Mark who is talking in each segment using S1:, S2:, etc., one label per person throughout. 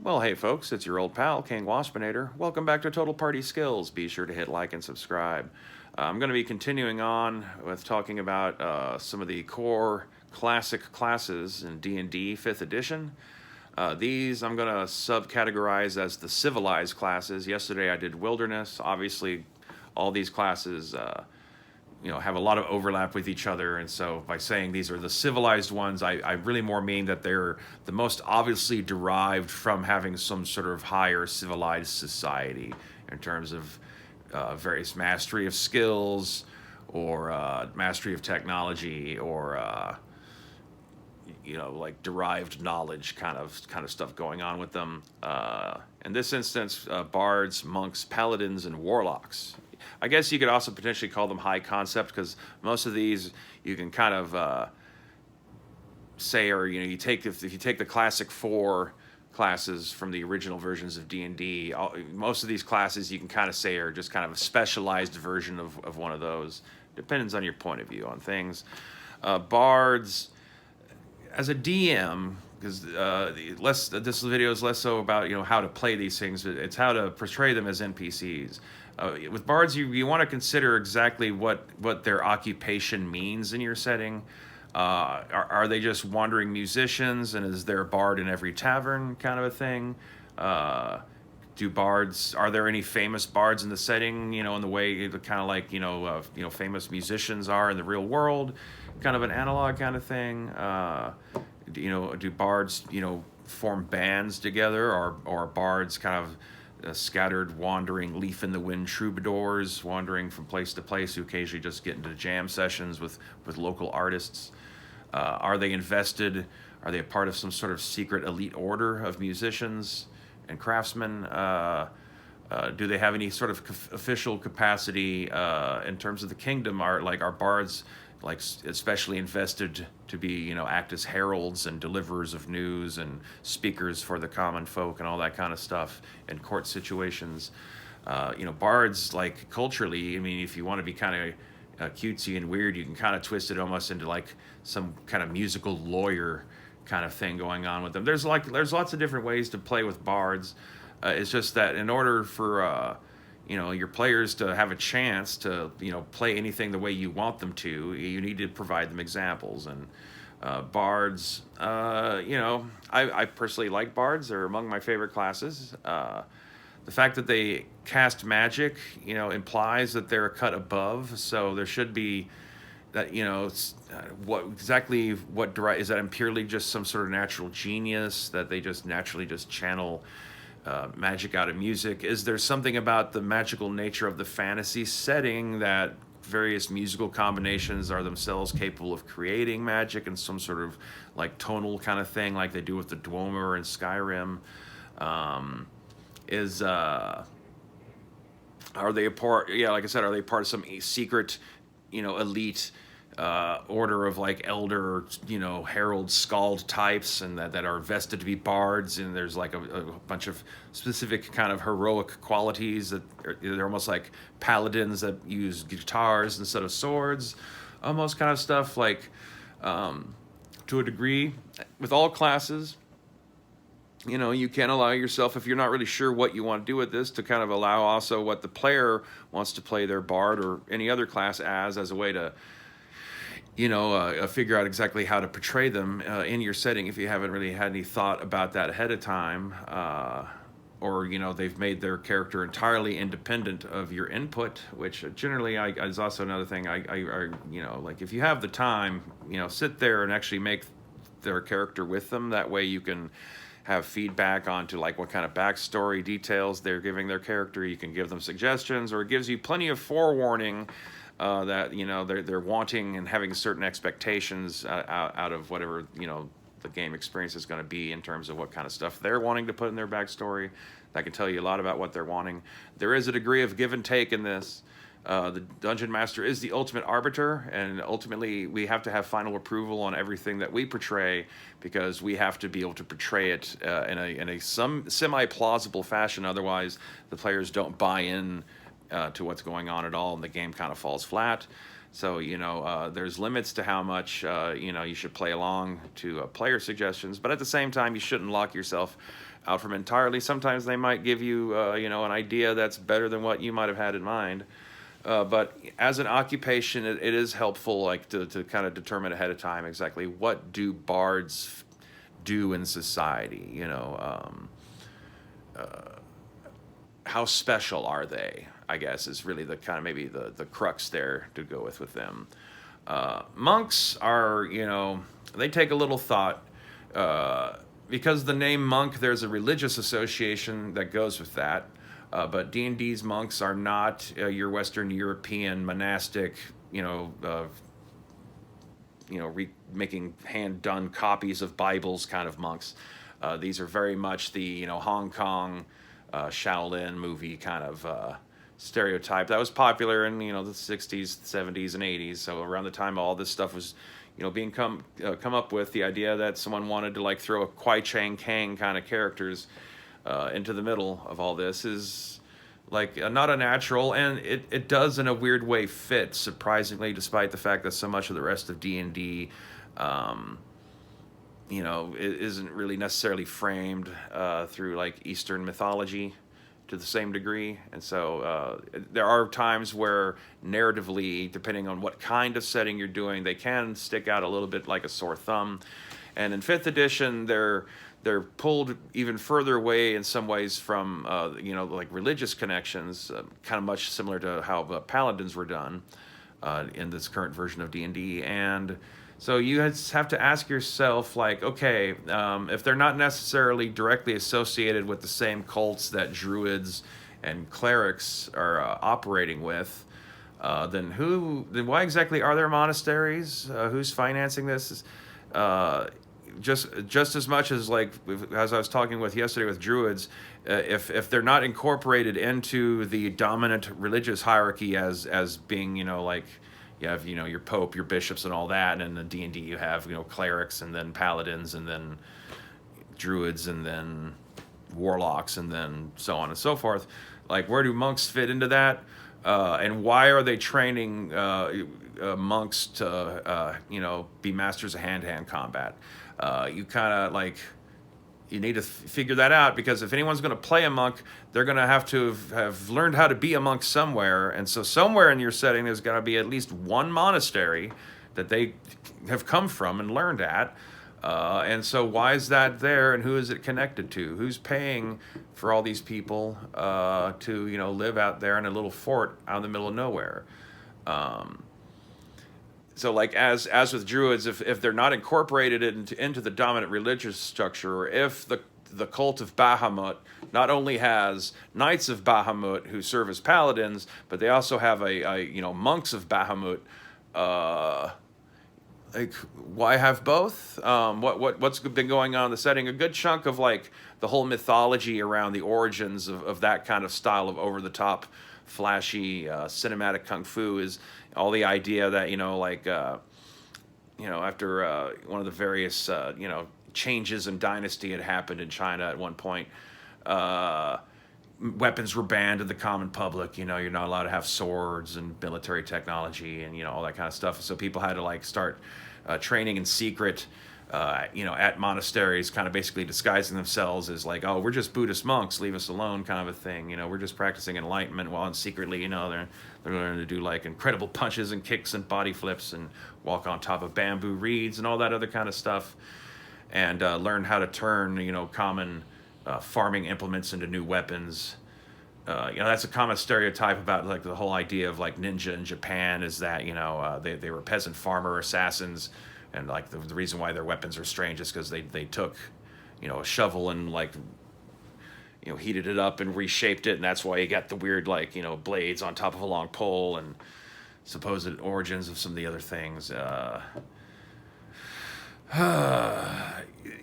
S1: Well, hey folks, it's your old pal, King Waspinator. Welcome back to Total Party Skills. Be sure to hit like and subscribe. I'm going to be continuing on with talking about some of the core classic classes in D&D 5th edition. These I'm going to subcategorize as the civilized classes. Yesterday I did wilderness. Obviously, all these classes have a lot of overlap with each other, and so by saying these are the civilized ones, I really more mean that they're the most obviously derived from having some sort of higher civilized society in terms of various mastery of skills or mastery of technology or like derived knowledge kind of stuff going on with them. In this instance, bards, monks, paladins, and warlocks. I guess you could also potentially call them high concept because most of these you can kind of say, or you take if you take the classic 4 classes from the original versions of D&D, most of these classes you can kind of say are just kind of a specialized version of one of those. Depends on your point of view on things. Bards, as a DM, because this video is less so about how to play these things, it's how to portray them as NPCs. With bards, you want to consider exactly what their occupation means in your setting. Are they just wandering musicians, and is there a bard in every tavern kind of a thing? Are there any famous bards in the setting, in the way kind of like famous musicians are in the real world, kind of an analog kind of thing? Do bards form bands together, or are bards kind of scattered, wandering, leaf-in-the-wind troubadours, wandering from place to place, who occasionally just get into jam sessions with local artists? Are they invested? Are they a part of some sort of secret elite order of musicians and craftsmen? Do they have any sort of official capacity in terms of the kingdom? Are bards especially invested to be act as heralds and deliverers of news and speakers for the common folk and all that kind of stuff in court situations? Bards, culturally, I mean, if you want to be kind of cutesy and weird, you can kind of twist it almost into some kind of musical lawyer kind of thing going on with them. There's lots of different ways to play with bards. It's just that in order for your players to have a chance to play anything the way you want them to, you need to provide them examples. And bards, I personally like bards. They're among my favorite classes. The fact that they cast magic implies that they're a cut above, so there should be that what is that purely just some sort of natural genius that they just naturally just channel magic out of music? Is there something about the magical nature of the fantasy setting that various musical combinations are themselves capable of creating magic in some sort of tonal kind of thing, like they do with the Dwemer in Skyrim? Are they a part? Yeah, like I said, are they part of some secret, elite order of elder, herald, scald types, and that are vested to be bards, and there's a bunch of specific kind of heroic qualities that they're almost like paladins that use guitars instead of swords, almost kind of stuff to a degree. With all classes, you can allow yourself, if you're not really sure what you want to do with this, to kind of allow also what the player wants to play their bard or any other class as a way to figure out exactly how to portray them in your setting if you haven't really had any thought about that ahead of time, or they've made their character entirely independent of your input, which generally is also another thing. If you have the time, sit there and actually make their character with them. That way you can have feedback onto what kind of backstory details they're giving their character. You can give them suggestions, or it gives you plenty of forewarning that they're wanting and having certain expectations out of whatever the game experience is going to be in terms of what kind of stuff they're wanting to put in their backstory. That can tell you a lot about what they're wanting. There is a degree of give and take in this. The Dungeon Master is the ultimate arbiter, and ultimately we have to have final approval on everything that we portray, because we have to be able to portray it in a semi-plausible fashion. Otherwise, the players don't buy in to what's going on at all, and the game kind of falls flat. So, there's limits to how much, you should play along to player suggestions, but at the same time, you shouldn't lock yourself out from entirely. Sometimes they might give you, an idea that's better than what you might have had in mind. But as an occupation, it is helpful, like to kind of determine ahead of time exactly what do bards do in society. How special are they? I guess is really the kind of maybe the crux there to go with them. Monks are, they take a little thought. Because the name monk, there's a religious association that goes with that. But D&D's monks are not your Western European monastic, making hand-done copies of Bibles kind of monks. These are very much the, Hong Kong Shaolin movie kind of stereotype that was popular in, the 60s, 70s, and 80s. So around the time all this stuff was, being come up with, the idea that someone wanted to like throw a Kwai Chang Kang kind of characters into the middle of all this is like not unnatural, and it does in a weird way fit, surprisingly, despite the fact that so much of the rest of D&D it isn't really necessarily framed through like Eastern mythology to the same degree. And so there are times where narratively, depending on what kind of setting you're doing, they can stick out a little bit like a sore thumb. And in 5th edition, they're pulled even further away in some ways from like religious connections, kind of much similar to how Paladins were done in this current version of D&D. And so you have to ask yourself, like, okay, if they're not necessarily directly associated with the same cults that druids and clerics are operating with, then why exactly are there monasteries? Who's financing this? Just as much as, like, as I was talking with yesterday with druids, if they're not incorporated into the dominant religious hierarchy as being, like, you have, your pope, your bishops, and all that, and in the D&D you have, clerics, and then paladins, and then druids, and then warlocks, and then so on and so forth. Like, where do monks fit into that? And why are they training monks to, be masters of hand-to-hand combat? You kind of, like, you need to figure that out, because if anyone's going to play a monk, they're going to have learned how to be a monk somewhere. And so somewhere in your setting, there's got to be at least one monastery that they have come from and learned at. And so why is that there, and who is it connected to? Who's paying for all these people to, live out there in a little fort out in the middle of nowhere? So, like, as with druids, if they're not incorporated into the dominant religious structure, or if the cult of Bahamut not only has knights of Bahamut who serve as paladins, but they also have a monks of Bahamut. Like, why have both? What's been going on in the setting? A good chunk of, like, the whole mythology around the origins of that kind of style of over-the-top, flashy, cinematic kung fu is all the idea that, after one of the various, changes in dynasty had happened in China at one point, weapons were banned to the common public. You're not allowed to have swords and military technology and, all that kind of stuff. So people had to, like, start training in secret, at monasteries, kind of basically disguising themselves as, like, oh, we're just Buddhist monks, leave us alone, kind of a thing. We're just practicing enlightenment, while secretly, they're learning to do, like, incredible punches and kicks and body flips and walk on top of bamboo reeds and all that other kind of stuff, and learn how to turn, common farming implements into new weapons. That's a common stereotype about, like, the whole idea of, like, ninja in Japan is that, they were peasant farmer assassins. And, like, the reason why their weapons are strange is because they took, a shovel and, like, heated it up and reshaped it. And that's why you got the weird, like, blades on top of a long pole, and supposed origins of some of the other things.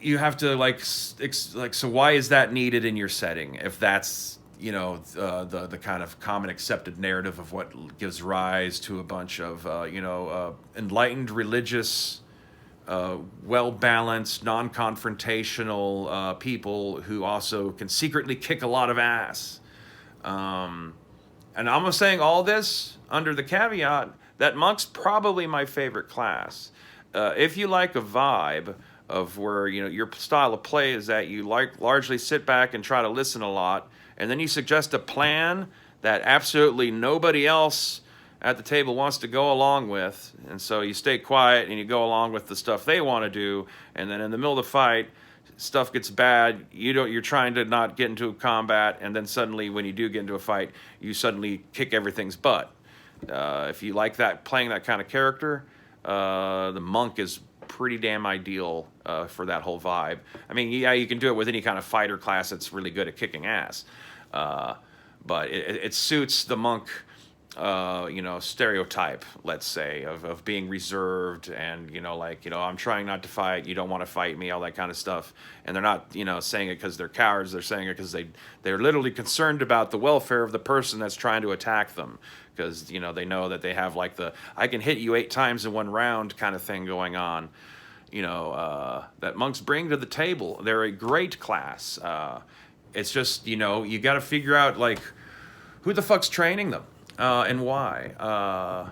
S1: You have to, like, so why is that needed in your setting? If that's, the kind of common accepted narrative of what gives rise to a bunch of, enlightened religious, well-balanced, non-confrontational people who also can secretly kick a lot of ass. And I'm saying all this under the caveat that monk's probably my favorite class. If you like a vibe of where, you know, your style of play is that you like largely sit back and try to listen a lot, and then you suggest a plan that absolutely nobody else at the table wants to go along with, and so you stay quiet and you go along with the stuff they want to do, and then in the middle of the fight, stuff gets bad. You're trying to not get into a combat, and then suddenly when you do get into a fight, you suddenly kick everything's butt. If you like that, playing that kind of character, the monk is pretty damn ideal for that whole vibe. I mean, yeah, you can do it with any kind of fighter class that's really good at kicking ass, but it suits the monk, you know, stereotype, let's say, of being reserved and, you know, like, you know, I'm trying not to fight, you don't want to fight me, all that kind of stuff. And they're not, you know, saying it because they're cowards. They're saying it because they're literally concerned about the welfare of the person that's trying to attack them. Because, you know, they know that they have like the I can hit you 8 times in one round kind of thing going on, you know, that monks bring to the table. They're a great class. It's just, you know, you got to figure out, like, who the fuck's training them and why.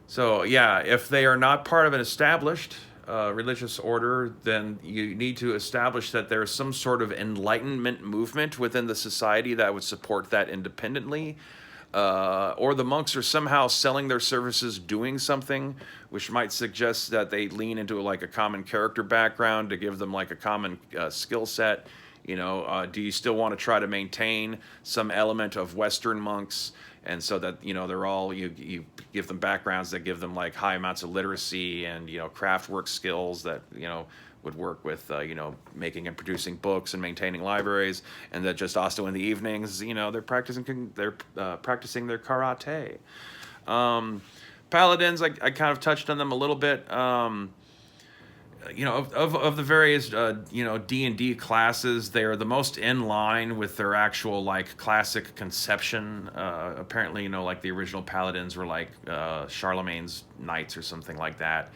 S1: So, yeah, if they are not part of an established religious order, then you need to establish that there's some sort of enlightenment movement within the society that would support that independently. Or the monks are somehow selling their services doing something, which might suggest that they lean into like a common character background to give them like a common skill set. You know, do you still want to try to maintain some element of Western monks, and so that, you know, they're all, you give them backgrounds that give them like high amounts of literacy and, you know, craft work skills that, you know, would work with, you know, making and producing books and maintaining libraries, and that just also in the evenings, you know, they're practicing their karate. Paladins, I kind of touched on them a little bit. You know, of the various, you know, D&D classes, they are the most in line with their actual, like, classic conception. Apparently, you know, like the original Paladins were like Charlemagne's knights or something like that.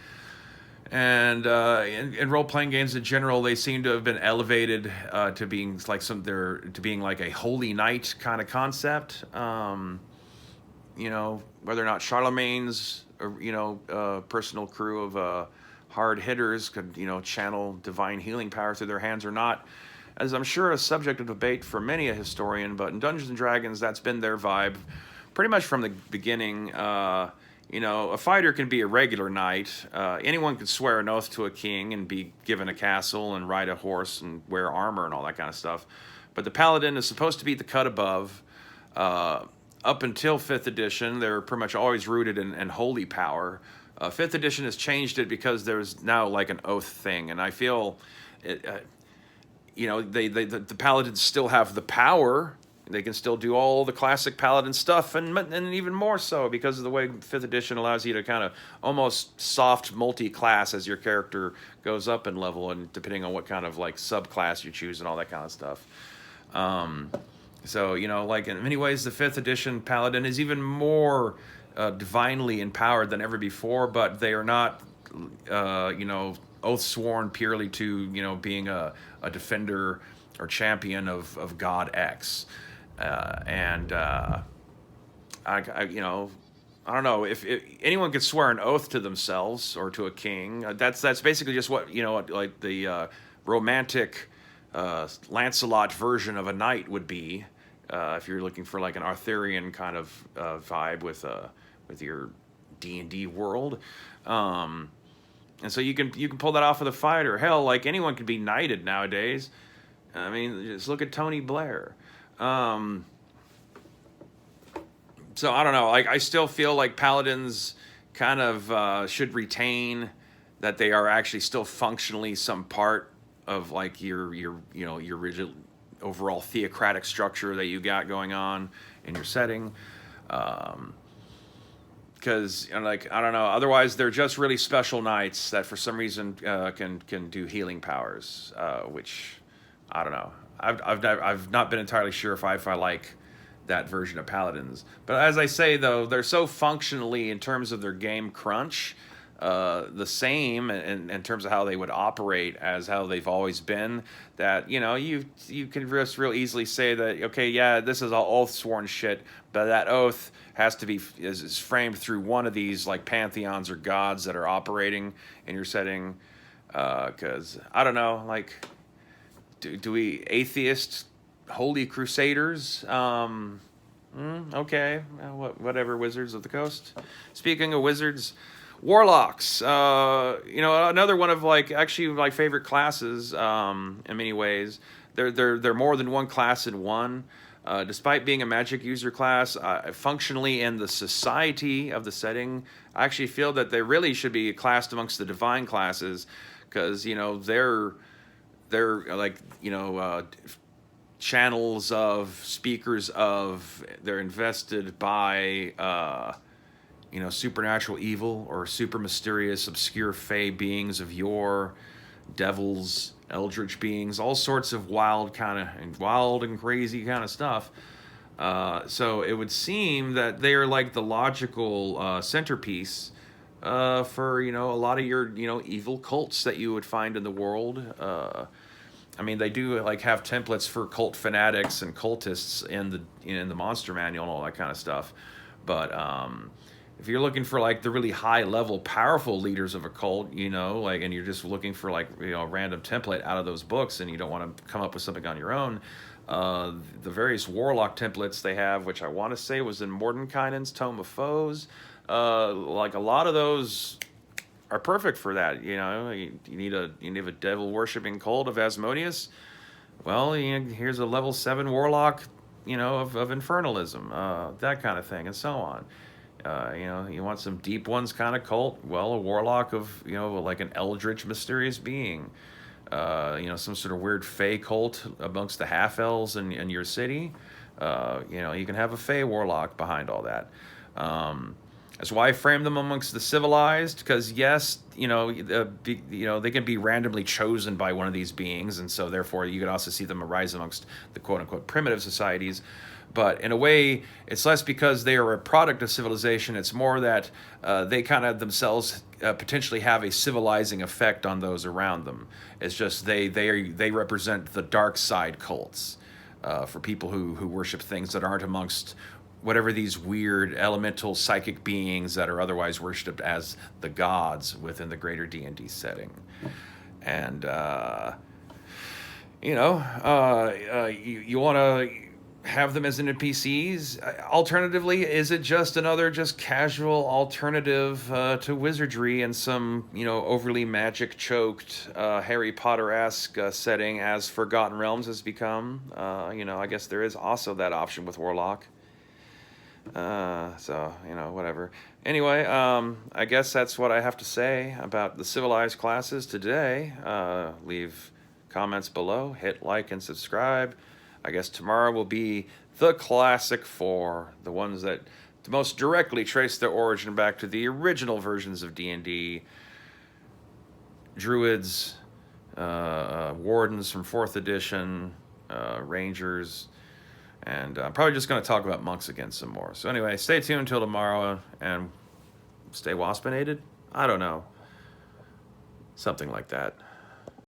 S1: And in role-playing games in general, they seem to have been elevated to being like a holy knight kind of concept. You know, whether or not Charlemagne's, you know, personal crew of hard hitters could, you know, channel divine healing power through their hands or not, as I'm sure a subject of debate for many a historian. But in Dungeons and Dragons, that's been their vibe pretty much from the beginning. You know, a fighter can be a regular knight. Anyone can swear an oath to a king and be given a castle and ride a horse and wear armor and all that kind of stuff. But the Paladin is supposed to be the cut above. Up until 5th edition, they're pretty much always rooted in holy power. 5th edition has changed it because there's now like an oath thing. And I feel, you know, the Paladins still have the power. They can still do all the classic Paladin stuff, and even more so because of the way 5th edition allows you to kind of almost soft multi-class as your character goes up in level, and depending on what kind of like subclass you choose and all that kind of stuff. So, you know, like in many ways, the 5th edition Paladin is even more divinely empowered than ever before, but they are not, you know, oath sworn purely to, you know, being a defender or champion of God X. I you know, I don't know if anyone could swear an oath to themselves or to a king. That's basically just what, you know, like the romantic Lancelot version of a knight would be, if you're looking for like an Arthurian kind of vibe with your D&D world. And so you can pull that off with a fighter. Hell, like anyone can be knighted nowadays. I mean, just look at Tony Blair. So I don't know. Like, I still feel like Paladins kind of should retain that they are actually still functionally some part of like your you know, your rigid overall theocratic structure that you got going on in your setting. Because, you know, like, I don't know. Otherwise, they're just really special knights that for some reason can do healing powers, which I don't know. I've not been entirely sure if I like that version of Paladins. But as I say, though, they're so functionally in terms of their game crunch the same in terms of how they would operate as how they've always been. That you can just real easily say that, okay, yeah, this is all oath sworn shit, but that oath has to be is framed through one of these like pantheons or gods that are operating in your setting. Because I don't know, like, do we atheist holy crusaders? Okay, whatever. Wizards of the Coast. Speaking of wizards, Warlocks. Another one of like actually my favorite classes. In many ways, they're more than one class in one. Despite being a magic user class, functionally in the society of the setting, I actually feel that they really should be classed amongst the divine classes, because they're like channels of speakers of, they're invested by supernatural evil or super mysterious obscure fey beings of yore, devils, eldritch beings, all sorts of wild and crazy kind of stuff. So it would seem that they are like the logical centerpiece for a lot of your evil cults that you would find in the world. I mean, they do like have templates for cult fanatics and cultists in the monster manual and all that kind of stuff, but if you're looking for like the really high level powerful leaders of a cult, and you're just looking for like a random template out of those books, and you don't want to come up with something on your own, the various warlock templates they have, which I want to say was in Mordenkainen's Tome of Foes, like a lot of those are perfect for that. You need a devil worshipping cult of Asmodeus. Well, here's a level 7 warlock, of infernalism, that kind of thing, and so on. You want some deep ones kind of cult. Well, a warlock of like an eldritch mysterious being. Some sort of weird fey cult amongst the half elves in your city. You can have a fey warlock behind all that. That's why I frame them amongst the civilized, because yes, they can be randomly chosen by one of these beings, and so therefore you could also see them arise amongst the quote unquote primitive societies. But in a way, it's less because they are a product of civilization. It's more that they kind of themselves potentially have a civilizing effect on those around them. It's just they represent the dark side cults for people who worship things that aren't amongst whatever these weird elemental psychic beings that are otherwise worshipped as the gods within the greater D&D setting. And you want to have them as NPCs. Alternatively, is it just another casual alternative to wizardry in some overly magic choked Harry Potter-esque setting, as Forgotten Realms has become? I guess there is also that option with Warlock. Whatever. Anyway, I guess that's what I have to say about the civilized classes today. Leave comments below, hit like and subscribe. I guess tomorrow will be the classic 4, the ones that most directly trace their origin back to the original versions of D&D. Druids, Wardens from 4th edition, Rangers, and I'm probably just going to talk about monks again some more. So anyway, stay tuned until tomorrow, and stay waspinated? I don't know. Something like that.